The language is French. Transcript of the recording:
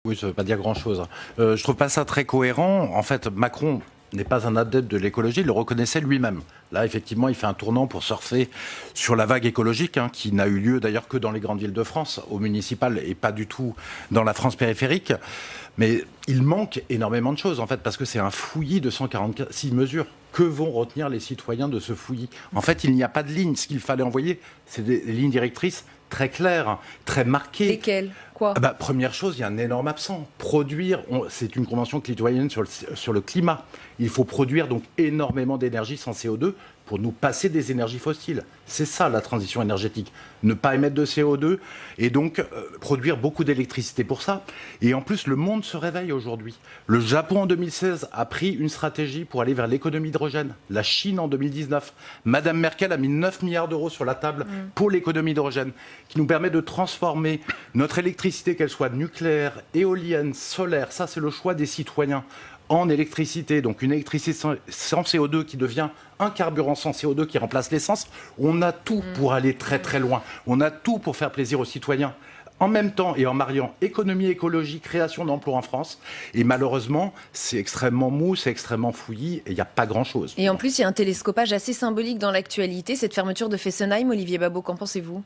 Oui, ça ne veut pas dire grand-chose. Je trouve pas ça très cohérent. En fait, Macron n'est pas un adepte de l'écologie, il le reconnaissait lui-même. Là, effectivement, il fait un tournant pour surfer sur la vague écologique, qui n'a eu lieu d'ailleurs que dans les grandes villes de France, au municipal, et pas du tout dans la France périphérique. Mais il manque énormément de choses, en fait, parce que c'est un fouillis de 146 mesures. Que vont retenir les citoyens de ce fouillis? En fait, il n'y a pas de ligne. Ce qu'il fallait envoyer, c'est des lignes directrices très claires, très marquées. Lesquels? Quoi? Première chose, il y a un énorme absent. Produire, c'est une convention citoyenne sur le climat. Il faut produire donc énormément d'énergie sans CO2 pour nous passer des énergies fossiles. C'est ça la transition énergétique. Ne pas émettre de CO2 et donc produire beaucoup d'électricité pour ça. Et en plus, le monde se réveille aujourd'hui. Le Japon en 2016 a pris une stratégie pour aller vers l'économie d'hydrogène. La Chine en 2019. Madame Merkel a mis 9 milliards d'euros sur la table pour l'économie d'hydrogène, qui nous permet de transformer notre électricité, qu'elle soit nucléaire, éolienne, solaire. Ça, c'est le choix des citoyens. En électricité, donc une électricité sans CO2 qui devient un carburant sans CO2 qui remplace l'essence. On a tout pour aller très très loin. On a tout pour faire plaisir aux citoyens. En même temps et en mariant économie, écologie, création d'emplois en France. Et malheureusement, c'est extrêmement mou, c'est extrêmement fouillis et il n'y a pas grand-chose. Et en plus, il y a un télescopage assez symbolique dans l'actualité, cette fermeture de Fessenheim. Olivier Babot, qu'en pensez-vous?